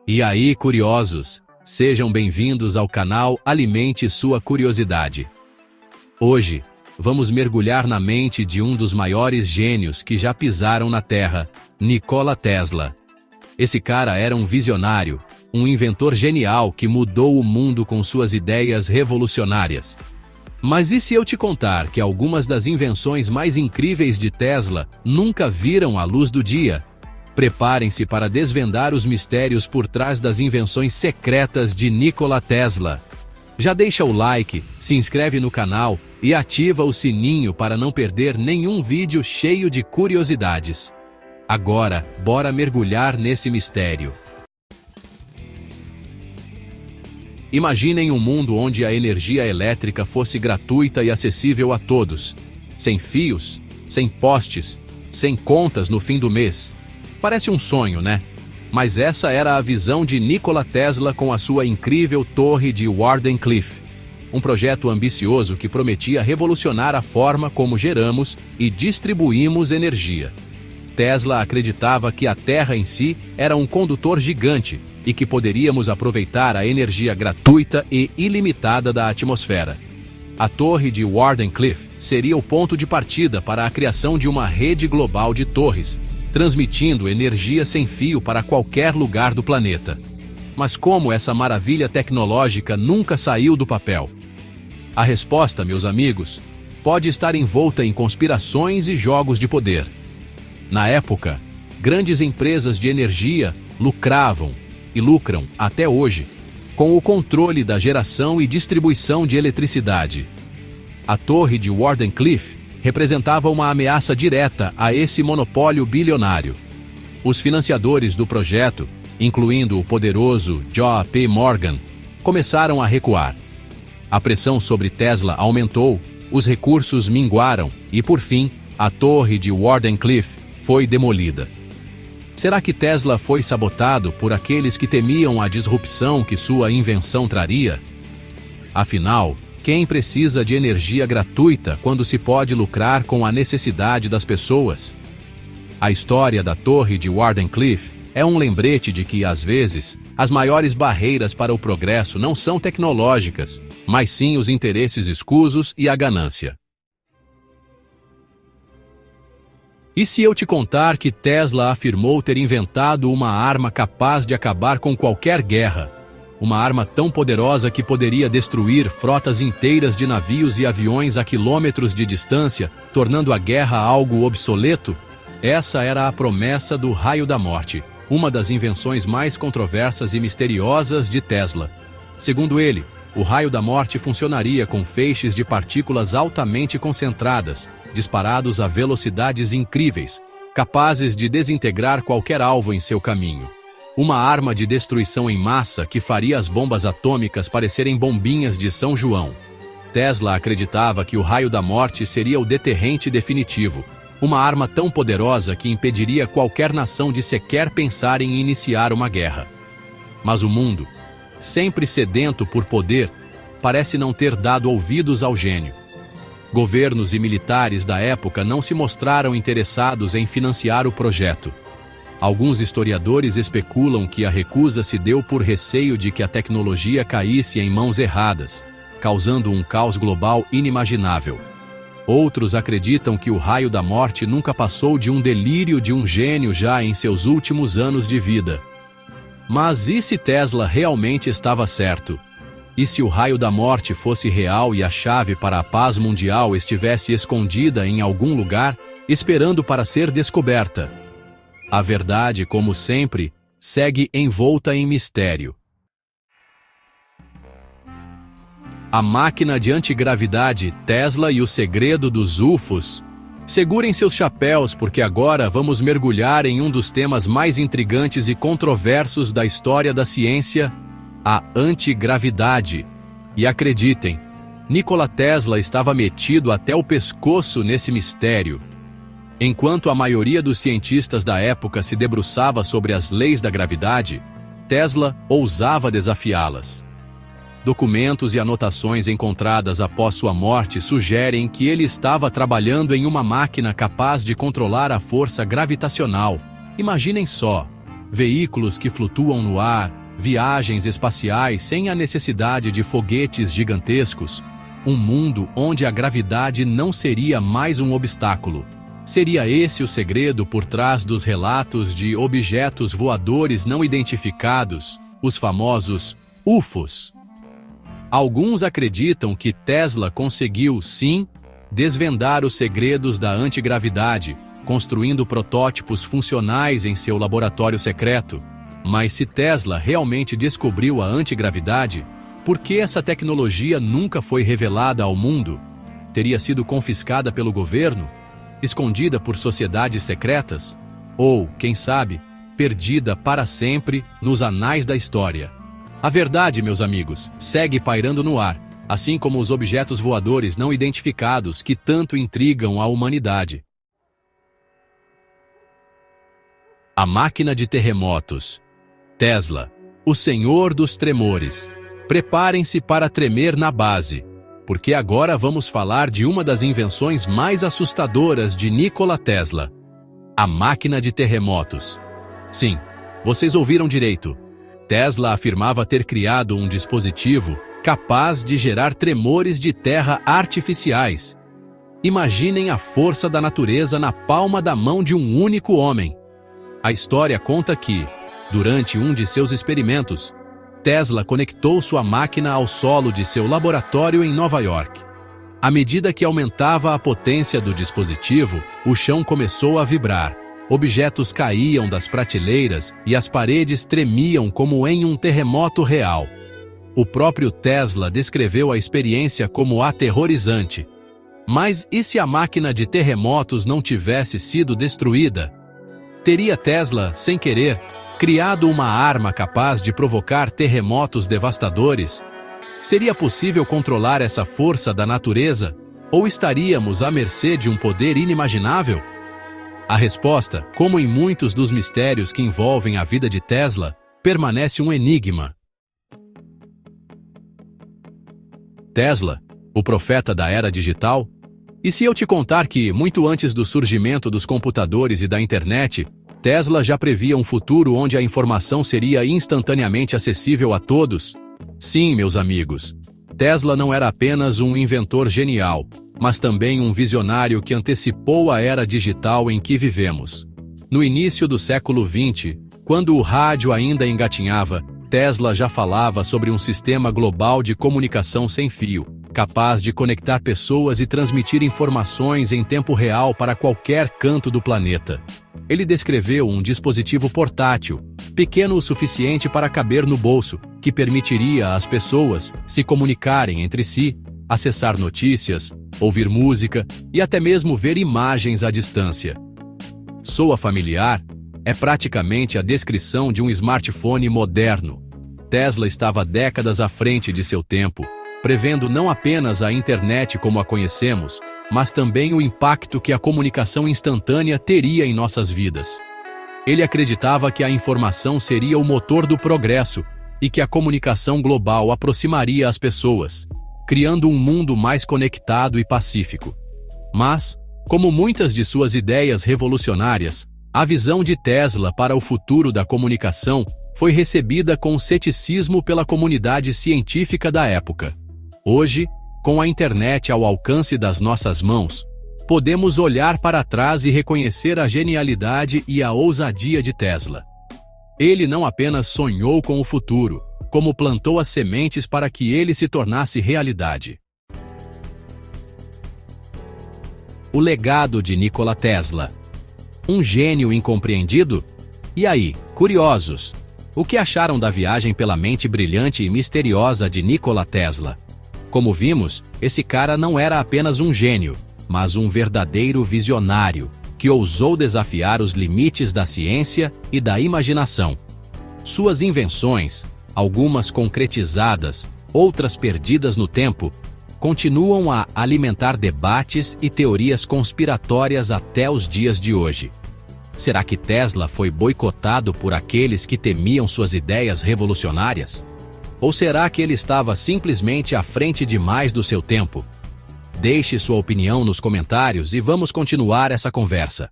E aí, curiosos, sejam bem-vindos ao canal Alimente Sua Curiosidade. Hoje, vamos mergulhar na mente de um dos maiores gênios que já pisaram na Terra, Nikola Tesla. Esse cara era um visionário, um inventor genial que mudou o mundo com suas ideias revolucionárias. Mas e se eu te contar que algumas das invenções mais incríveis de Tesla nunca viram a luz do dia? Preparem-se para desvendar os mistérios por trás das invenções secretas de Nikola Tesla. Já deixa o like, se inscreve no canal e ativa o sininho para não perder nenhum vídeo cheio de curiosidades. Agora, bora mergulhar nesse mistério. Imaginem um mundo onde a energia elétrica fosse gratuita e acessível a todos, sem fios, sem postes, sem contas no fim do mês. Parece um sonho, né? Mas essa era a visão de Nikola Tesla com a sua incrível torre de Wardenclyffe, um projeto ambicioso que prometia revolucionar a forma como geramos e distribuímos energia. Tesla acreditava que a Terra em si era um condutor gigante e que poderíamos aproveitar a energia gratuita e ilimitada da atmosfera. A torre de Wardenclyffe seria o ponto de partida para a criação de uma rede global de torres, transmitindo energia sem fio para qualquer lugar do planeta. Mas como essa maravilha tecnológica nunca saiu do papel? A resposta, meus amigos, pode estar envolta em conspirações e jogos de poder. Na época, grandes empresas de energia lucravam e lucram até hoje com o controle da geração e distribuição de eletricidade. A torre de Wardenclyffe representava uma ameaça direta a esse monopólio bilionário. Os financiadores do projeto, incluindo o poderoso J.P. Morgan, começaram a recuar. A pressão sobre Tesla aumentou, os recursos minguaram e, por fim, a torre de Wardenclyffe foi demolida. Será que Tesla foi sabotado por aqueles que temiam a disrupção que sua invenção traria? Afinal, quem precisa de energia gratuita quando se pode lucrar com a necessidade das pessoas? A história da torre de Wardenclyffe é um lembrete de que, às vezes, as maiores barreiras para o progresso não são tecnológicas, mas sim os interesses escusos e a ganância. E se eu te contar que Tesla afirmou ter inventado uma arma capaz de acabar com qualquer guerra? Uma arma tão poderosa que poderia destruir frotas inteiras de navios e aviões a quilômetros de distância, tornando a guerra algo obsoleto? Essa era a promessa do raio da morte, uma das invenções mais controversas e misteriosas de Tesla. Segundo ele, o raio da morte funcionaria com feixes de partículas altamente concentradas, disparados a velocidades incríveis, capazes de desintegrar qualquer alvo em seu caminho. Uma arma de destruição em massa que faria as bombas atômicas parecerem bombinhas de São João. Tesla acreditava que o raio da morte seria o deterrente definitivo, uma arma tão poderosa que impediria qualquer nação de sequer pensar em iniciar uma guerra. Mas o mundo, sempre sedento por poder, parece não ter dado ouvidos ao gênio. Governos e militares da época não se mostraram interessados em financiar o projeto. Alguns historiadores especulam que a recusa se deu por receio de que a tecnologia caísse em mãos erradas, causando um caos global inimaginável. Outros acreditam que o raio da morte nunca passou de um delírio de um gênio já em seus últimos anos de vida. Mas e se Tesla realmente estava certo? E se o raio da morte fosse real e a chave para a paz mundial estivesse escondida em algum lugar, esperando para ser descoberta? A verdade, como sempre, segue envolta em mistério. A máquina de antigravidade, Tesla e o segredo dos UFOs. Segurem seus chapéus porque agora vamos mergulhar em um dos temas mais intrigantes e controversos da história da ciência, a antigravidade. E acreditem, Nikola Tesla estava metido até o pescoço nesse mistério. Enquanto a maioria dos cientistas da época se debruçava sobre as leis da gravidade, Tesla ousava desafiá-las. Documentos e anotações encontradas após sua morte sugerem que ele estava trabalhando em uma máquina capaz de controlar a força gravitacional. Imaginem só, veículos que flutuam no ar, viagens espaciais sem a necessidade de foguetes gigantescos, um mundo onde a gravidade não seria mais um obstáculo. Seria esse o segredo por trás dos relatos de objetos voadores não identificados, os famosos UFOs. Alguns acreditam que Tesla conseguiu, sim, desvendar os segredos da antigravidade, construindo protótipos funcionais em seu laboratório secreto. Mas se Tesla realmente descobriu a antigravidade, por que essa tecnologia nunca foi revelada ao mundo? Teria sido confiscada pelo governo? Escondida por sociedades secretas? Ou, quem sabe, perdida para sempre nos anais da história? A verdade, meus amigos, segue pairando no ar, assim como os objetos voadores não identificados que tanto intrigam a humanidade. A máquina de terremotos. Tesla, o senhor dos tremores. Preparem-se para tremer na base, porque agora vamos falar de uma das invenções mais assustadoras de Nikola Tesla. A máquina de terremotos. Sim, vocês ouviram direito. Tesla afirmava ter criado um dispositivo capaz de gerar tremores de terra artificiais. Imaginem a força da natureza na palma da mão de um único homem. A história conta que, durante um de seus experimentos, Tesla conectou sua máquina ao solo de seu laboratório em Nova York. À medida que aumentava a potência do dispositivo, o chão começou a vibrar. Objetos caíam das prateleiras e as paredes tremiam como em um terremoto real. O próprio Tesla descreveu a experiência como aterrorizante. Mas e se a máquina de terremotos não tivesse sido destruída? Teria Tesla, sem querer, criado uma arma capaz de provocar terremotos devastadores? Seria possível controlar essa força da natureza? Ou estaríamos à mercê de um poder inimaginável? A resposta, como em muitos dos mistérios que envolvem a vida de Tesla, permanece um enigma. Tesla, o profeta da era digital? E se eu te contar que, muito antes do surgimento dos computadores e da internet, Tesla já previa um futuro onde a informação seria instantaneamente acessível a todos? Sim, meus amigos. Tesla não era apenas um inventor genial, mas também um visionário que antecipou a era digital em que vivemos. No início do século XX, quando o rádio ainda engatinhava, Tesla já falava sobre um sistema global de comunicação sem fio, capaz de conectar pessoas e transmitir informações em tempo real para qualquer canto do planeta. Ele descreveu um dispositivo portátil, pequeno o suficiente para caber no bolso, que permitiria às pessoas se comunicarem entre si, acessar notícias, ouvir música e até mesmo ver imagens à distância. Soa familiar? É praticamente a descrição de um smartphone moderno. Tesla estava décadas à frente de seu tempo, prevendo não apenas a internet como a conhecemos, mas também o impacto que a comunicação instantânea teria em nossas vidas. Ele acreditava que a informação seria o motor do progresso e que a comunicação global aproximaria as pessoas, criando um mundo mais conectado e pacífico. Mas, como muitas de suas ideias revolucionárias, a visão de Tesla para o futuro da comunicação foi recebida com ceticismo pela comunidade científica da época. Hoje, com a internet ao alcance das nossas mãos, podemos olhar para trás e reconhecer a genialidade e a ousadia de Tesla. Ele não apenas sonhou com o futuro, como plantou as sementes para que ele se tornasse realidade. O legado de Nikola Tesla. Um gênio incompreendido? E aí, curiosos, o que acharam da viagem pela mente brilhante e misteriosa de Nikola Tesla? Como vimos, esse cara não era apenas um gênio, mas um verdadeiro visionário, que ousou desafiar os limites da ciência e da imaginação. Suas invenções, algumas concretizadas, outras perdidas no tempo, continuam a alimentar debates e teorias conspiratórias até os dias de hoje. Será que Tesla foi boicotado por aqueles que temiam suas ideias revolucionárias? Ou será que ele estava simplesmente à frente demais do seu tempo? Deixe sua opinião nos comentários e vamos continuar essa conversa.